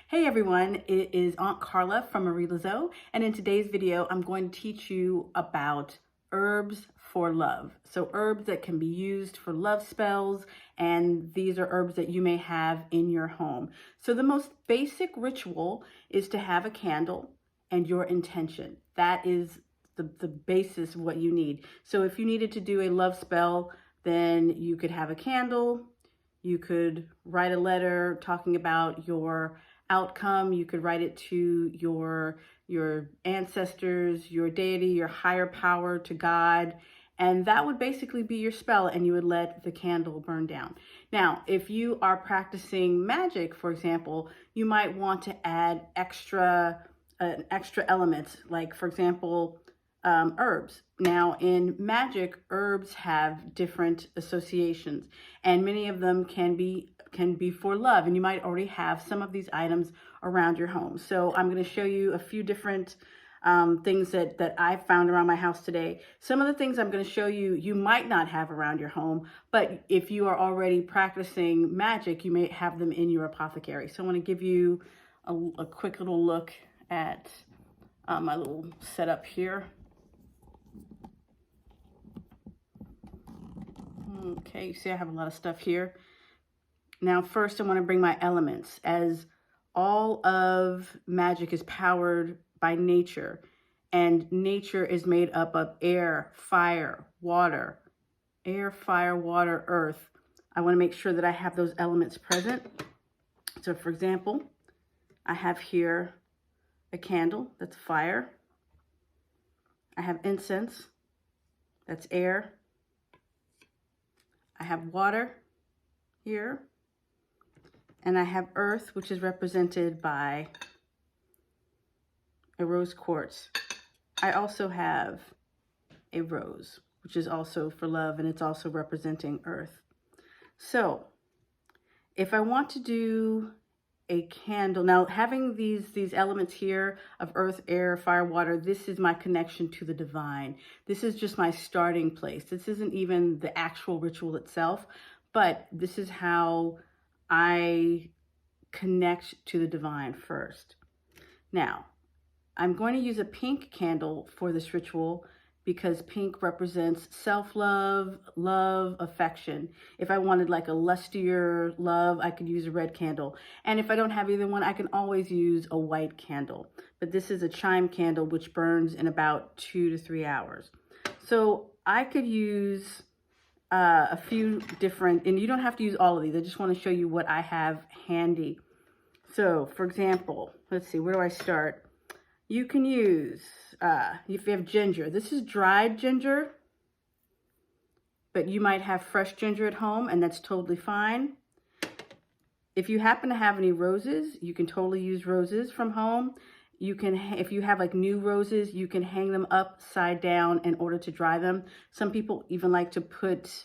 Hey everyone, it is Aunt Carla from Myrtle, and in today's video, I'm going to teach you about herbs for love. So herbs that can be used for love spells, and these are herbs that you may have in your home. So the most basic ritual is to have a candle and your intention. That is the basis of what you need. So if you needed to do a love spell, then you could have a candle, you could write a letter talking about your outcome. You could write it to your ancestors, your deity, your higher power, to God, and that would basically be your spell, and you would let the candle burn down. Now, if you are practicing magic, for example, you might want to add extra elements, like for example, herbs. Now, in magic, herbs have different associations, and many of them can be for love, and you might already have some of these items around your home. So I'm going to show you a few different things that I found around my house today. Some of the things I'm going to show you, you might not have around your home, but if you are already practicing magic, you may have them in your apothecary. So I want to give you a quick little look at my little setup here. Okay, you see I have a lot of stuff here. Now, first I want to bring my elements, as all of magic is powered by nature, and nature is made up of air, fire, water, earth. I want to make sure that I have those elements present. So for example, I have here a candle, that's fire. I have incense, that's air. I have water here, and I have earth, which is represented by a rose quartz. I also have a rose, which is also for love, and it's also representing earth. So if I want to do a candle, now having these elements here of earth, air, fire, water, this is my connection to the divine. This is just my starting place. This isn't even the actual ritual itself, but this is how I connect to the divine first. Now, I'm going to use a pink candle for this ritual because pink represents self-love, love, affection. If I wanted like a lustier love, I could use a red candle. And if I don't have either one, I can always use a white candle. But this is a chime candle, which burns in about 2 to 3 hours. So I could use a few different, and you don't have to use all of these. I just want to show you what I have handy. So for example, let's see, where do I start? You can use, if you have ginger, this is dried ginger, but you might have fresh ginger at home, and that's totally fine. If you happen to have any roses, you can totally use roses from home. You can, if you have like new roses, you can hang them upside down in order to dry them. Some people even like to put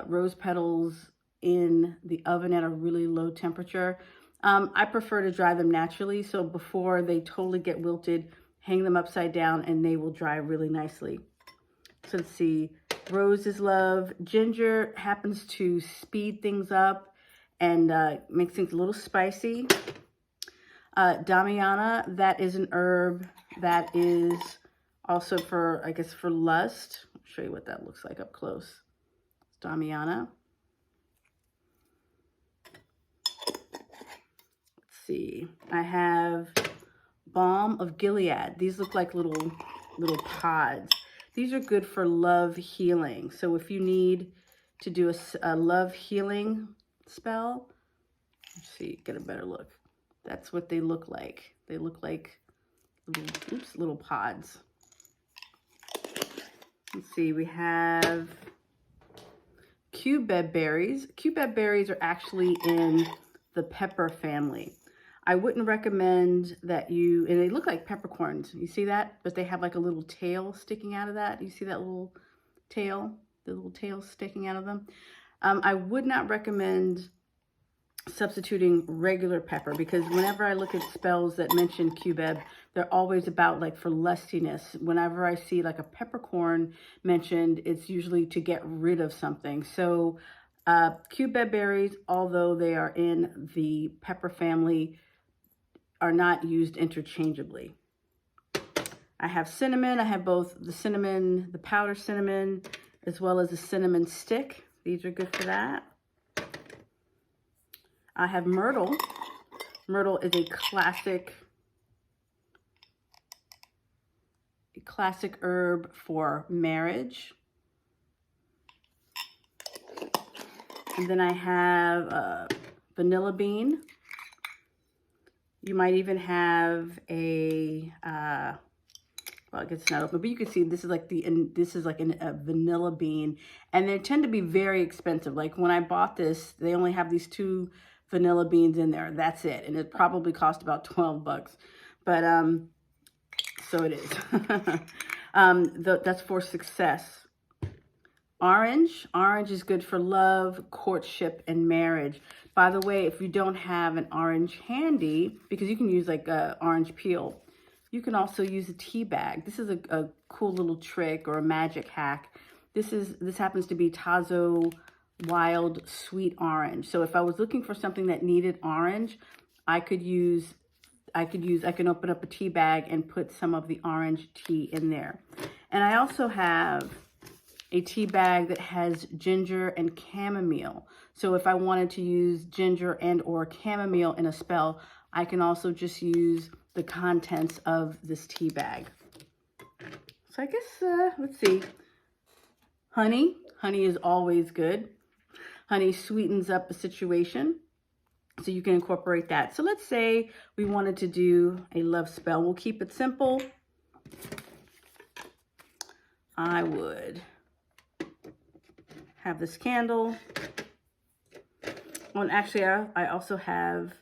rose petals in the oven at a really low temperature. I prefer to dry them naturally, so before they totally get wilted, hang them upside down and they will dry really nicely. So let's see, rose is love. Ginger happens to speed things up and makes things a little spicy. Damiana, that is an herb that is also for, I guess, for lust. I'll show you what that looks like up close. It's Damiana. See, I have Balm of Gilead. These look like little pods. These are good for love healing. So if you need to do a love healing spell, let's see, get a better look. That's what they look like. They look like little pods. Let's see, we have Cubeb Berries. Cubeb Berries are actually in the pepper family. I wouldn't recommend that you, and they look like peppercorns. You see that? But they have like a little tail sticking out of that. You see that little tail? The little tail sticking out of them? I would not recommend substituting regular pepper, because whenever I look at spells that mention cubeb, they're always about like for lustiness. Whenever I see like a peppercorn mentioned, it's usually to get rid of something. So cubeb berries, although they are in the pepper family, are not used interchangeably. I have cinnamon. I have both the cinnamon, the powder cinnamon, as well as the cinnamon stick. These are good for that. I have myrtle. Myrtle is a classic herb for marriage. And then I have vanilla bean. You might even have a, well, I guess it's not open, but you can see this is like a vanilla bean, and they tend to be very expensive. Like when I bought this, they only have these 2 vanilla beans in there. That's it, and it probably cost about 12 bucks. But so it is. That's for success. Orange is good for love, courtship, and marriage. By the way, if you don't have an orange handy, because you can use like a orange peel, you can also use a tea bag. This is a cool little trick or a magic hack. This happens to be Tazo Wild Sweet Orange. So if I was looking for something that needed orange, I can open up a tea bag and put some of the orange tea in there. And I also have a tea bag that has ginger and chamomile. So if I wanted to use ginger and or chamomile in a spell, I can also just use the contents of this tea bag. So I guess, let's see. Honey. Honey is always good. Honey sweetens up a situation, so you can incorporate that. So let's say we wanted to do a love spell. We'll keep it simple. I would have this candle. Oh, and actually, I also have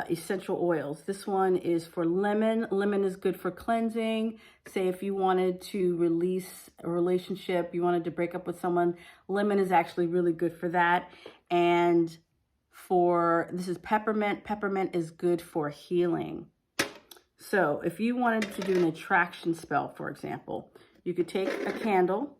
essential oils. This one is for lemon. Lemon is good for cleansing. Say if you wanted to release a relationship, you wanted to break up with someone, lemon is actually really good for that. And this is peppermint. Peppermint is good for healing. So if you wanted to do an attraction spell, for example, you could take a candle,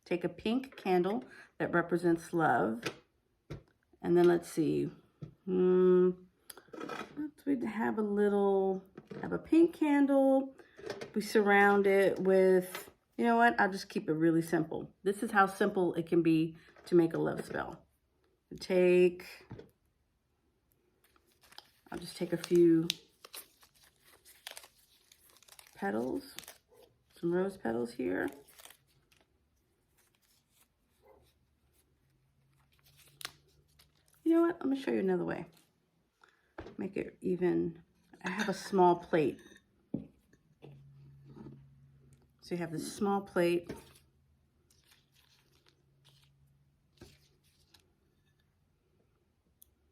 take a pink candle that represents love. And then let's see. We'd have a pink candle. We surround it with, you know what? I'll just keep it really simple. This is how simple it can be to make a love spell. I'll just take a few petals, some rose petals here. You know what? I'm gonna show you another way. Make it even. I have a small plate. So you have this small plate.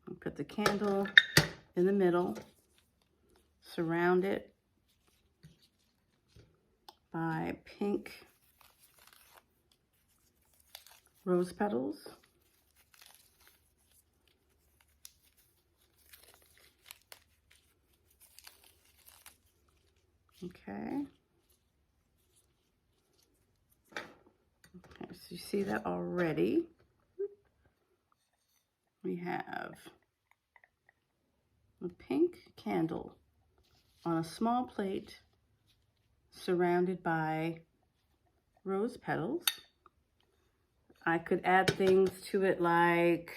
I'll put the candle in the middle. Surround it by pink rose petals. Okay. So you see that already. We have a pink candle on a small plate surrounded by rose petals. I could add things to it like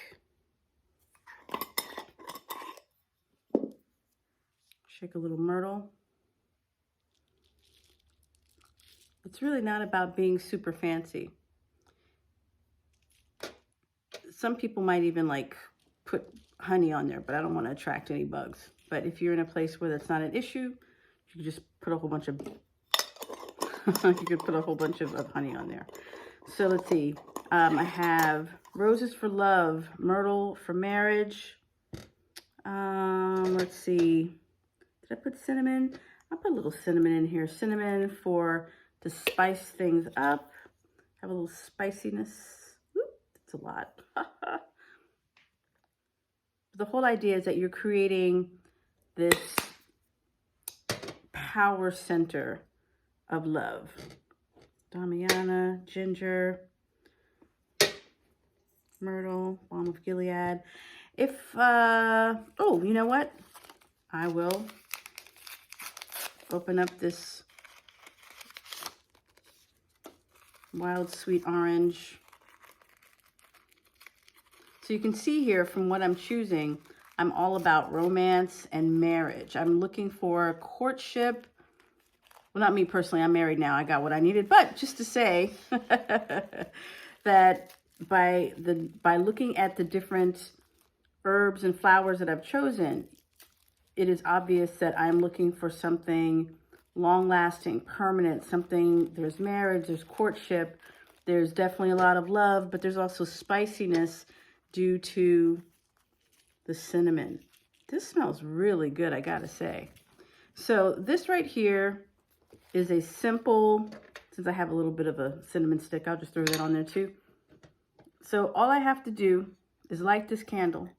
shake a little myrtle. It's really not about being super fancy. Some people might even like put honey on there, but I don't want to attract any bugs. But if you're in a place where that's not an issue, you can just put a whole bunch of honey on there. So let's see. I have roses for love, myrtle for marriage. Let's see. Did I put cinnamon? I'll put a little cinnamon in here. Cinnamon to spice things up. Have a little spiciness. Whoop, that's a lot. The whole idea is that you're creating this power center of love. Damiana, ginger, Myrtle, Balm of Gilead. Oh, you know what? I will open up this wild sweet orange. So you can see here from what I'm choosing, I'm all about romance and marriage. I'm looking for courtship. Well, not me personally, I'm married now. I got what I needed, but just to say that by looking at the different herbs and flowers that I've chosen, it is obvious that I'm looking for something long-lasting, permanent, something, there's marriage, there's courtship, there's definitely a lot of love, but there's also spiciness due to the cinnamon. This smells really good, I gotta say. So this right here is a simple, since I have a little bit of a cinnamon stick, I'll just throw that on there too. So all I have to do is light this candle.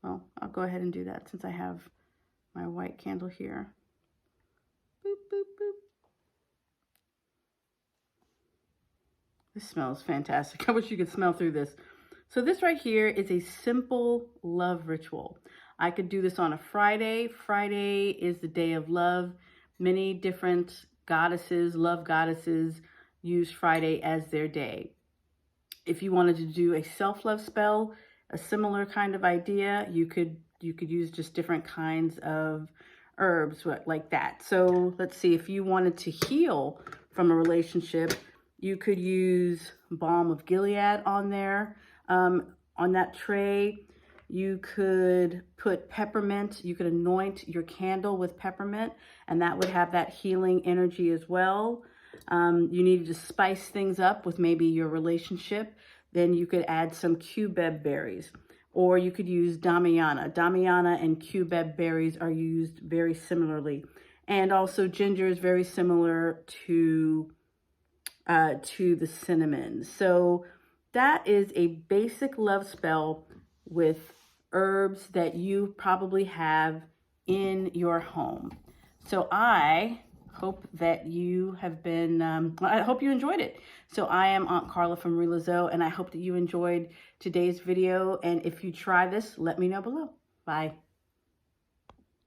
Well, I'll go ahead and do that since I have my white candle here. Boop, boop, boop. This smells fantastic. I wish you could smell through this. So this right here is a simple love ritual. I could do this on a Friday. Friday is the day of love. Many different goddesses, love goddesses, use Friday as their day. If you wanted to do a self-love spell, a similar kind of idea, you could use just different kinds of herbs like that. So let's see, if you wanted to heal from a relationship, you could use Balm of Gilead on there. On that tray, you could put peppermint. You could anoint your candle with peppermint, and that would have that healing energy as well. You needed to spice things up with maybe your relationship. Then you could add some Cubeb berries, or you could use Damiana. Damiana and Cubeb berries are used very similarly. And also ginger is very similar to the cinnamon. So that is a basic love spell with herbs that you probably have in your home. So I hope that you have been, I hope you enjoyed it. So I am Aunt Carla from Relazo, and I hope that you enjoyed today's video. And if you try this, let me know below. Bye.